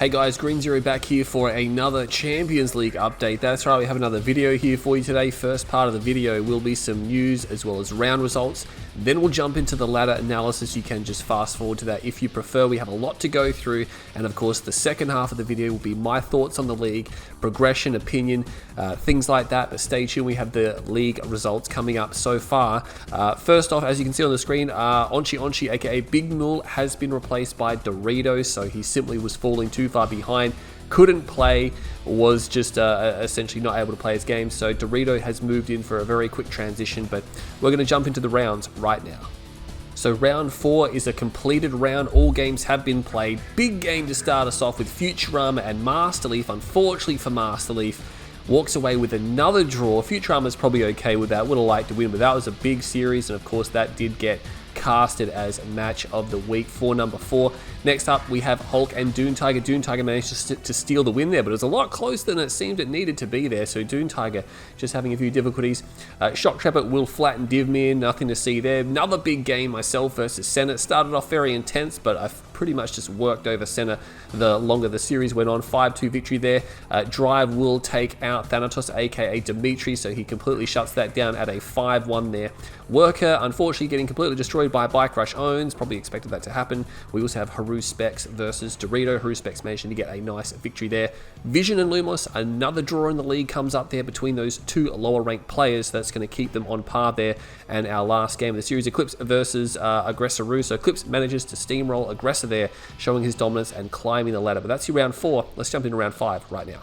Hey guys, Green Zero back here for another Champions League update. That's right, we have another video here for you today. First part of the video will be some news as well as round results. Then we'll jump into the ladder analysis. You can just fast forward to that if you prefer. We have a lot to go through. And of course, the second half of the video will be my thoughts on the league, progression, opinion, things like that. But stay tuned, we have the league results coming up so far. First off, as you can see on the screen, Onchi, aka Big Mule, has been replaced by Dorito. So he simply was falling too far behind, couldn't play, was just essentially not able to play his game. So Dorito has moved in for a very quick transition, but we're going to jump into the rounds right now. So round 4 is a completed round. All games have been played. Big game to start us off with Futurama and Master Leaf. Unfortunately for Master Leaf, walks away with another draw. Futurama's probably okay with that, would have liked to win, but that was a big series, and of course that did get casted as match of the week for number 4. Next up, we have Hulk and Dune Tiger. Dune Tiger managed to steal the win there, but it was a lot closer than it seemed it needed to be there. So Dune Tiger just having a few difficulties. Shock Trapper will flatten Divmir, nothing to see there. Another big game, myself versus Senna. Started off very intense, but I've pretty much just worked over Senna the longer the series went on. 5-2 victory there. Drive will take out Thanatos, aka Dimitri, so he completely shuts that down at a 5-1 there. Worker, unfortunately, getting completely destroyed by Bike Rush Owns. Probably expected that to happen. We also have Haru Specs versus Dorito. Haru Specs managing to get a nice victory there. Vision and Lumos, another draw in the league comes up there between those two lower ranked players. That's going to keep them on par there. And our last game of the series, Eclipse versus Aggressor Ru. So Eclipse manages to steamroll Aggressor there, showing his dominance and climbing the ladder. But that's your round 4. Let's jump into round 5 right now.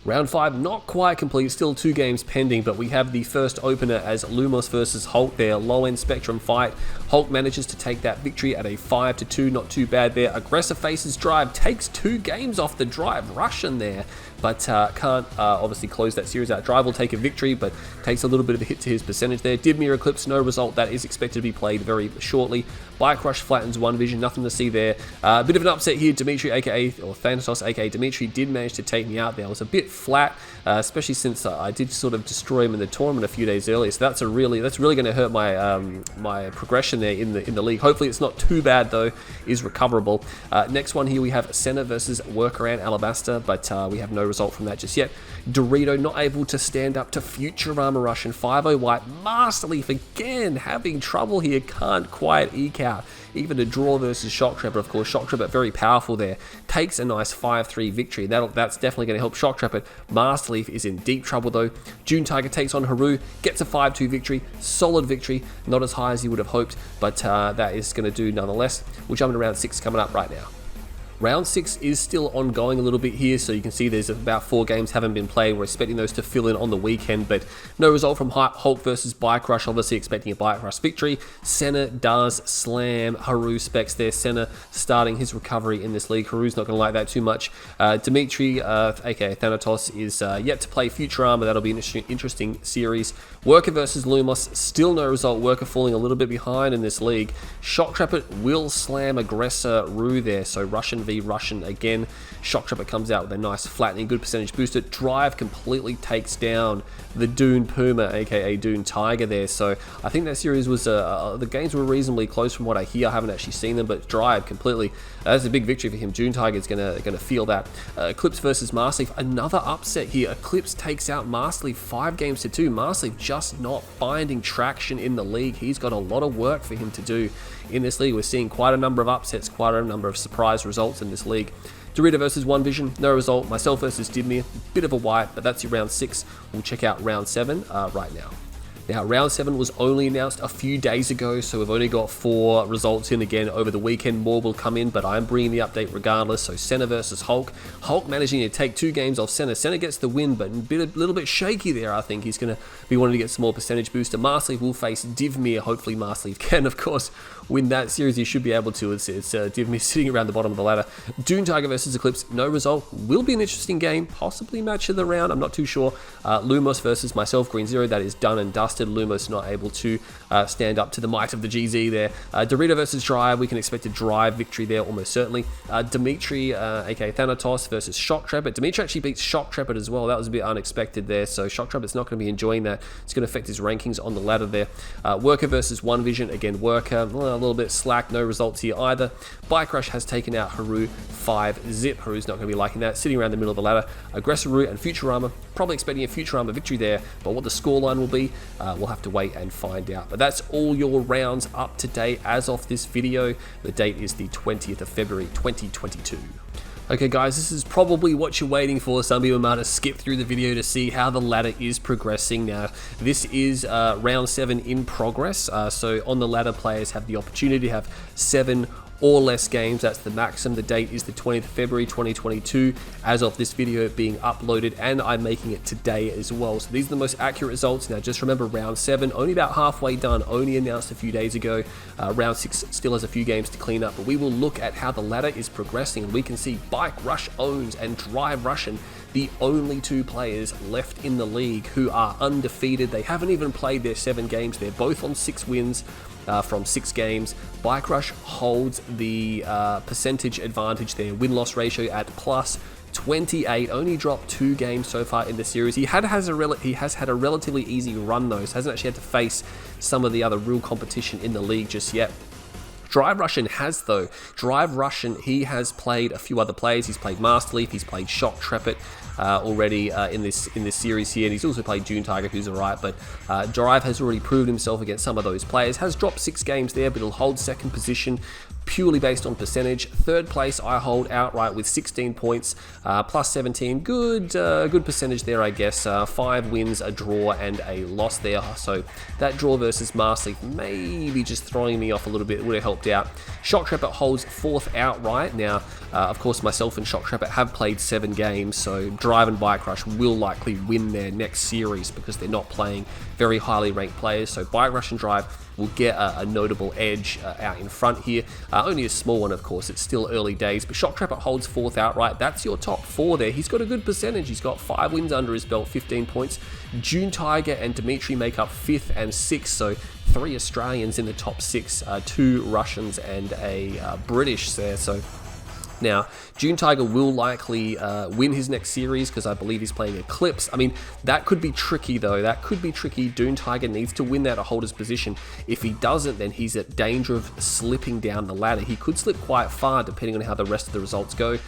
Round 5, not quite complete, still 2 games pending, but we have the first opener as Lumos versus Hulk there, low-end Spectrum fight. Hulk manages to take that victory at a 5-2, not too bad there. Aggressor faces Drive, takes 2 games off the Drive, Russian there, but can't obviously close that series out. Drive will take a victory, but takes a little bit of a hit to his percentage there. Divmir Eclipse, no result. That is expected to be played very shortly. Bike Rush flattens One Vision, nothing to see there. A bit of an upset here. Dimitri, aka, or Thanatos, aka Dimitri, did manage to take me out there. I was a bit flat, especially since I did sort of destroy him in the tournament a few days earlier. So that's really going to hurt my my progression there in the league. Hopefully it's not too bad though. Is recoverable. Next one here we have Senna versus Worker and Alabaster, but we have no result from that just yet. Dorito not able to stand up to Futurama Rush and 5-0 White. Master Leaf again having trouble here, can't quite eke out even a draw versus Shock Trapper. Of course, Shock Trapper very powerful there, takes a nice 5-3 victory. That's definitely going to help Shock Trapper. Master Leaf is in deep trouble though. Dune Tiger takes on Haru, gets a 5-2 victory, solid victory, not as high as you would have hoped, but that is going to do nonetheless. We'll jump into round 6 coming up right now. Round 6 is still ongoing a little bit here, so you can see there's about 4 games haven't been played. We're expecting those to fill in on the weekend, but no result from Hulk versus Bike Rush. Obviously expecting a Bike Rush victory. Senna does slam Haru Specs there. Senna starting his recovery in this league. Haru's not going to like that too much. Dimitri, aka Thanatos, is yet to play Futurama. That'll be an interesting series. Worker versus Lumos, still no result. Worker falling a little bit behind in this league. Shock Trapper will slam Aggressor Ru there, so Russian v Russian again. Shock Trapper comes out with a nice flattening, good percentage booster. Drive completely takes down the Dune Puma, aka Dune Tiger there. So I think that series was, the games were reasonably close from what I hear. I haven't actually seen them, but Drive completely, that's a big victory for him. Dune Tiger is gonna feel that. Eclipse versus Master Leaf, another upset here. Eclipse takes out Master Leaf 5-2. Master Leaf just not finding traction in the league. He's got a lot of work for him to do in this league. We're seeing quite a number of upsets, quite a number of surprise results in this league. Dorito versus One Vision, no result. Myself versus Divmir, bit of a wipe, but that's your round 6. We'll check out round 7 right now. Now, round 7 was only announced a few days ago, so we've only got 4 results in. Again, over the weekend, more will come in, but I'm bringing the update regardless. So, Senna versus Hulk. Hulk managing to take 2 games off Senna. Senna gets the win, but a little bit shaky there, I think. He's going to be wanting to get some more percentage booster. Master Leaf will face Divmir. Hopefully, Master Leaf can, of course, win that series. He should be able to. It's Divmir sitting around the bottom of the ladder. Dune Tiger versus Eclipse, no result. Will be an interesting game, possibly match of the round. I'm not too sure. Lumos versus myself, Green Zero. That is done and dusted. Lumos not able to stand up to the might of the GZ there. Dorito versus Drive, we can expect a Drive victory there almost certainly. Dimitri, aka Thanatos versus Shock Trapper. Dimitri actually beats Shock Trapper as well. That was a bit unexpected there, so Shock Trapper's not going to be enjoying that. It's going to affect his rankings on the ladder there. Worker versus One Vision, again Worker. a little bit slack, no results here either. Bike Rush has taken out Haru 5-zip. Haru's not going to be liking that. Sitting around the middle of the ladder, Aggressor Haru and Futurama, probably expecting a Futurama victory there, but what the scoreline will be, we'll have to wait and find out. But that's all your rounds up to date as of this video. The date is the 20th of February 2022. Okay guys, this is probably what you're waiting for. Some people might have skipped through the video to see how the ladder is progressing. Now, this is round 7 in progress, so on the ladder, players have the opportunity to have 7 or less games. That's the maximum. The date is the 20th of February 2022 as of this video being uploaded, and I'm making it today as well. So these are the most accurate results. Now just remember, round 7 only about halfway done, only announced a few days ago. Round 6 still has a few games to clean up, but we will look at how the ladder is progressing, and we can see Bike Rush owns and Drive Russian, the only 2 players left in the league who are undefeated. They haven't even played their 7 games. They're both on 6 wins from 6 games. Bike Rush holds the percentage advantage there, win-loss ratio at plus 28, only dropped 2 games so far in the series. He has had a relatively easy run though, so hasn't actually had to face some of the other real competition in the league just yet. Drive Russian has though. Drive Russian, he has played a few other players. He's played Master Leaf, he's played Shock Trepet already in this series here, and he's also played June Tiger, who's alright. But Drive has already proved himself against some of those players. Has dropped 6 games there, but he'll hold 2nd position purely based on percentage. 3rd place I hold outright with 16 points, plus 17. Good percentage there, I guess. 5 wins, a draw, and a loss there. So that draw versus Master Leaf maybe just throwing me off a little bit. It would have helped out. Shock Trepet holds 4th outright. Now, of course, myself and Shock Trepet have played 7 games, so Drive and Bike Rush will likely win their next series because they're not playing very highly ranked players. So Bike Rush and Drive will get a notable edge out in front here. Only a small one, of course. It's still early days, but Shock Trepet holds 4th outright. That's your top 4 there. He's got a good percentage. He's got 5 wins under his belt, 15 points. June Tiger and Dimitri make up 5th and 6th, so 3 Australians in the top 6, 2 Russians and a British there. So now, June Tiger will likely win his next series because I believe he's playing Eclipse. I mean, that could be tricky though. That could be tricky. June Tiger needs to win that to hold his position. If he doesn't, then he's at danger of slipping down the ladder. He could slip quite far depending on how the rest of the results go.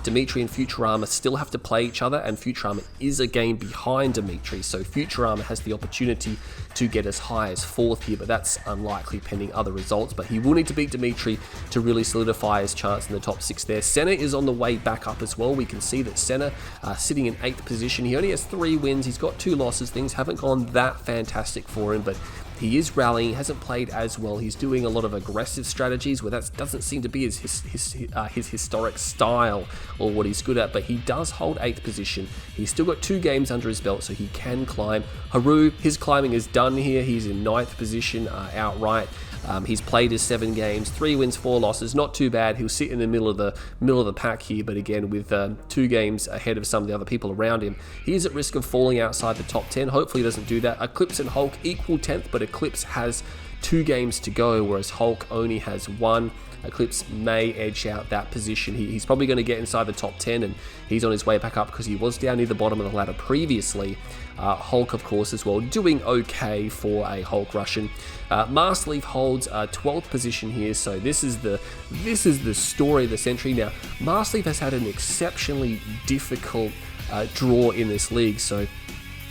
Dimitri and Futurama still have to play each other, and Futurama is a game behind Dimitri, so Futurama has the opportunity to get as high as 4th here, but that's unlikely pending other results. But he will need to beat Dimitri to really solidify his chance in the top 6 there. Senna is on the way back up as well. We can see that Senna sitting in 8th position. He only has 3 wins. He's got 2 losses. Things haven't gone that fantastic for him, but he is rallying. He hasn't played as well. He's doing a lot of aggressive strategies where that doesn't seem to be his historic style or what he's good at, but he does hold 8th position. He's still got 2 games under his belt, so he can climb. Haru, his climbing is done here. He's in 9th position outright. He's played his 7 games, 3 wins, 4 losses, not too bad. He'll sit in the middle of the pack here, but again, with 2 games ahead of some of the other people around him, he is at risk of falling outside the top 10. Hopefully he doesn't do that. Eclipse and Hulk equal 10th, but Eclipse has 2 games to go, whereas Hulk only has 1. Eclipse may edge out that position. He's probably going to get inside the top 10, and he's on his way back up because he was down near the bottom of the ladder previously. Hulk, of course, as well, doing okay for a Hulk Russian. Master Leaf holds 12th position here, so this is the story of the century. Now, Master Leaf has had an exceptionally difficult draw in this league, so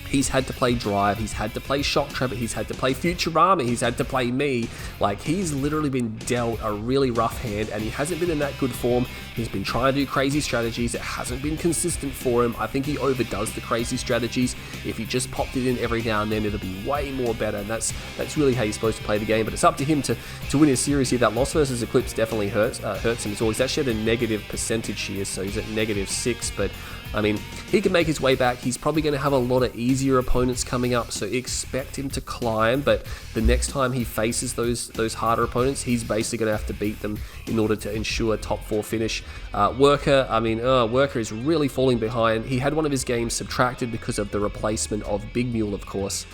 he's had to play Drive, he's had to play Shock Trepet, he's had to play Futurama, he's had to play me. Like, he's literally been dealt a really rough hand, and he hasn't been in that good form. He's been trying to do crazy strategies. It hasn't been consistent for him. I think he overdoes the crazy strategies. If he just popped it in every now and then, it'll be way more better, and that's really how you're supposed to play the game. But it's up to him to win his series here. That loss versus Eclipse definitely hurts him as well. He's actually at a negative percentage here, so he's at -6, but I mean, he can make his way back. He's probably going to have a lot of easier opponents coming up, so expect him to climb, but the next time he faces those harder opponents, he's basically going to have to beat them in order to ensure a top 4 finish. Worker, I mean, Worker is really falling behind. He had one of his games subtracted because of the replacement of Big Mule, of course.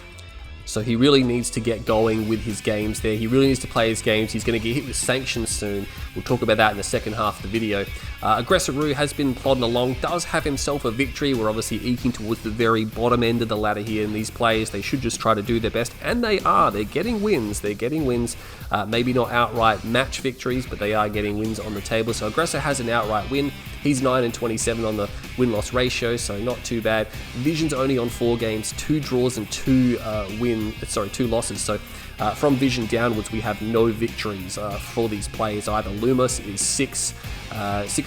So he really needs to get going with his games there. He really needs to play his games. He's going to get hit with sanctions soon. We'll talk about that in the second half of the video. Aggressor has been plodding along, does have himself a victory. We're obviously eking towards the very bottom end of the ladder here, and these players, they should just try to do their best, and they are. They're getting wins. They're getting wins. Maybe not outright match victories, but they are getting wins on the table. So Aggressor has an outright win. He's 9-27 on the win-loss ratio, so not too bad. Vision's only on 4 games, 2 draws and 2 losses. So from Vision downwards, we have no victories for these players either. Lumos is 6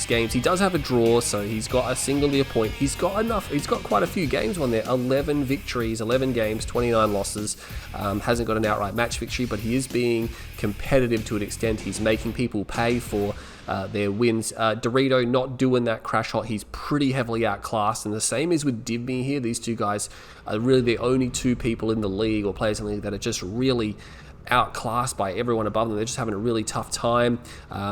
games. He does have a draw, so he's got a single-year point. He's got enough. He's got quite a few games on there. 11 victories, 11 games, 29 losses. Hasn't got an outright match victory, but he is being competitive to an extent. He's making people pay for their wins. Dorito not doing that crash hot. He's pretty heavily outclassed, and the same is with Divme here. These two guys are really the only 2 people in the league, or players in the league, that are just really outclassed by everyone above them. They're just having a really tough time.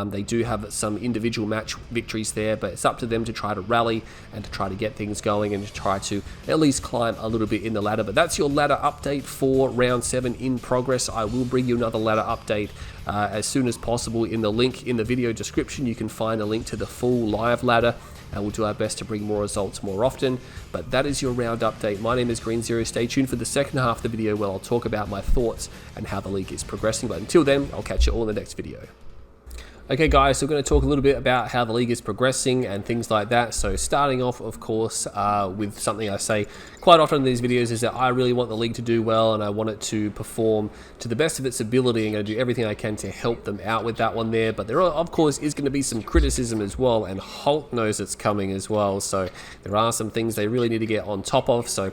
They do have some individual match victories there, but it's up to them to try to rally and to try to get things going and to try to at least climb a little bit in the ladder. But that's your ladder update for round 7 in progress. I will bring you another ladder update as soon as possible. In the link in the video description, you can find a link to the full live ladder, and we'll do our best to bring more results more often. But that is your round update. My name is Green Zero. Stay tuned for the second half of the video where I'll talk about my thoughts and how the league is progressing. But until then, I'll catch you all in the next video. Okay guys, so we're going to talk a little bit about how the league is progressing and things like that. So starting off, of course, with something I say quite often in these videos, is that I really want the league to do well, and I want it to perform to the best of its ability. I'm going to do everything I can to help them out with that one there. But there, of course, is going to be some criticism as well, and Hulk knows it's coming as well. So there are some things they really need to get on top of. So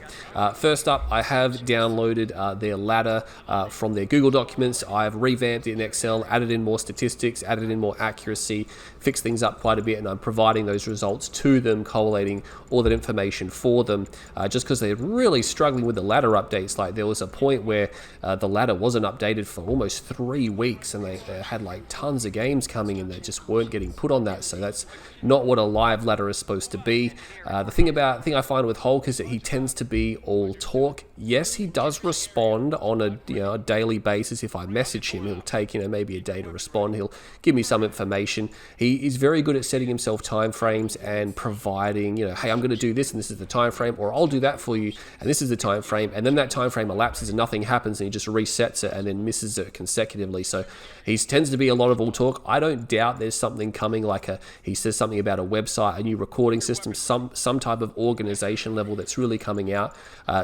first up, I have downloaded their ladder from their Google documents. I've revamped it in Excel, added in more statistics, added in more accuracy, fixed things up quite a bit, and I'm providing those results to them, collating all that information for them, just because they're really struggling with the ladder updates. Like, there was a point where the ladder wasn't updated for almost 3 weeks, and they had like tons of games coming in that just weren't getting put on that. So that's not what a live ladder is supposed to be. The thing I find with Hulk is that he tends to be all talk. Yes, he does respond on a daily basis. If I message him, he'll take maybe a day to respond. He'll give me some information. He is very good at setting himself time frames and providing, hey, I'm going to do this, and this is the time frame, or I'll do that for you, and this is the time frame, and then that time frame elapses and nothing happens, and he just resets it and then misses it consecutively. So he tends to be a lot of all talk. I don't doubt there's something coming, like he says something about a website, a new recording system, some type of organization level that's really coming out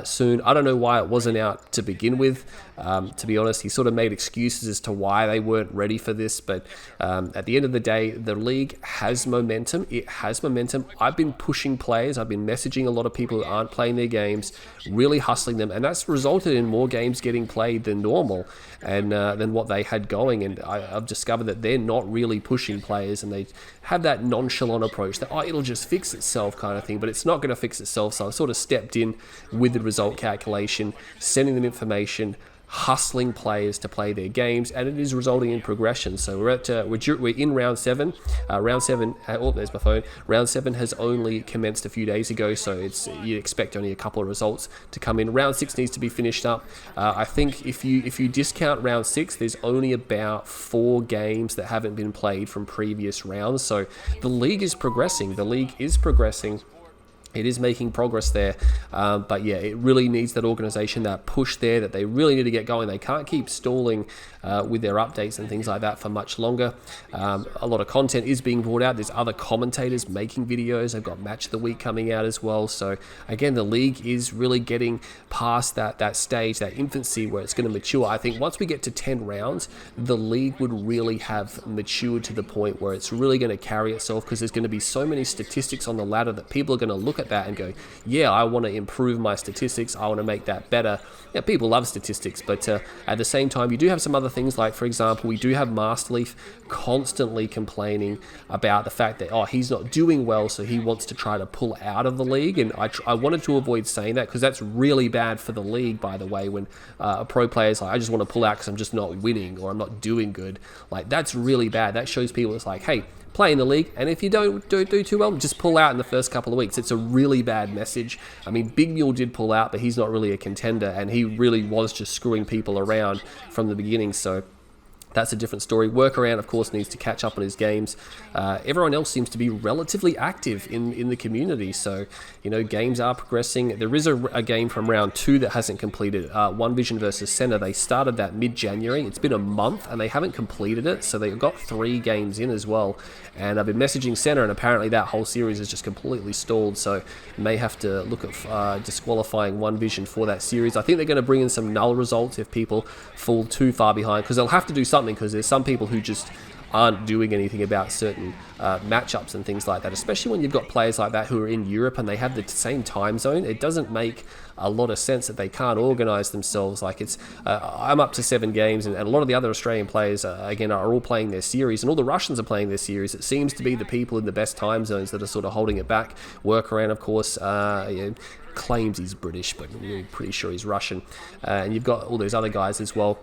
soon. I don't know why it wasn't out to begin with. To be honest, he sort of made excuses as to why they weren't ready for this, but at the end of the day, the league has momentum. It has momentum. I've been pushing players. I've been messaging a lot of people who aren't playing their games, really hustling them, and that's resulted in more games getting played than normal, and than what they had going. And I've discovered that they're not really pushing players, and they have that nonchalant approach that, it'll just fix itself kind of thing, but it's not going to fix itself. So I sort of stepped in with the result calculation, sending them information, hustling players to play their games, and it is resulting in progression. So we're in round 7. Round 7. There's my phone. Round 7 has only commenced a few days ago, so you expect only a couple of results to come in. Round 6 needs to be finished up. I think if you discount round 6, there's only about 4 games that haven't been played from previous rounds. So the league is progressing. The league is progressing. It is making progress there, but yeah, it really needs that organization, that push there, that they really need to get going. They can't keep stalling with their updates and things like that for much longer. A lot of content is being brought out. There's other commentators making videos. They've got Match of the Week coming out as well. So again, the league is really getting past that stage, that infancy where it's going to mature. I think once we get to 10 rounds, the league would really have matured to the point where it's really going to carry itself, because there's going to be so many statistics on the ladder that people are going to look at that and go, yeah, I want to improve my statistics. I want to make that better. Yeah, people love statistics, but at the same time, you do have some other things, like, for example, we do have Masterleaf constantly complaining about the fact that, he's not doing well, so he wants to try to pull out of the league. And I wanted to avoid saying that, because that's really bad for the league, by the way, when a pro player is like, I just want to pull out because I'm just not winning, or I'm not doing good. Like, that's really bad. That shows people, it's like, hey, play in the league, and if you don't do too well, just pull out in the first couple of weeks. It's a really bad message. I mean, Big Mule did pull out, but he's not really a contender, and he really was just screwing people around from the beginning, so that's a different story. Workaround, of course, needs to catch up on his games. Everyone else seems to be relatively active in the community. So, you know, games are progressing. There is a game from round 2 that hasn't completed. One Vision versus Senna. They started that mid-January. It's been a month and they haven't completed it. So they've got 3 games in as well. And I've been messaging Senna, and apparently that whole series is just completely stalled. So may have to look at disqualifying One Vision for that series. I think they're going to bring in some null results if people fall too far behind, because they'll have to do something, because there's some people who just aren't doing anything about certain matchups and things like that, especially when you've got players like that who are in Europe and they have the same time zone. It doesn't make a lot of sense that they can't organize themselves. Like, it's I'm up to 7 games, and a lot of the other Australian players again are all playing their series, and all the Russians are playing their series. It seems to be the people in the best time zones that are sort of holding it back. Workaround, of course, claims he's British, but we're pretty sure he's Russian, and you've got all those other guys as well.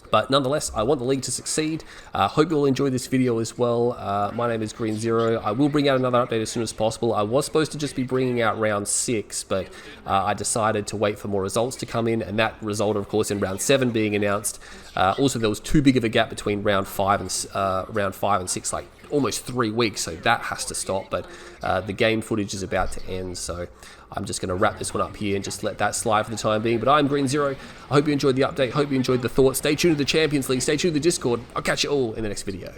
But nonetheless, I want the league to succeed. Hope you all enjoyed this video as well. My name is Green Zero. I will bring out another update as soon as possible. I was supposed to just be bringing out round 6, but I decided to wait for more results to come in, and that resulted, of course, in round 7 being announced. Also, there was too big of a gap between round 5 and 6, like almost 3 weeks, so that has to stop. But the game footage is about to end, so I'm just going to wrap this one up here and just let that slide for the time being. But I'm Green Zero. I hope you enjoyed the update. Hope you enjoyed the thoughts. Stay tuned to the Champions League. Stay tuned to the Discord. I'll catch you all in the next video.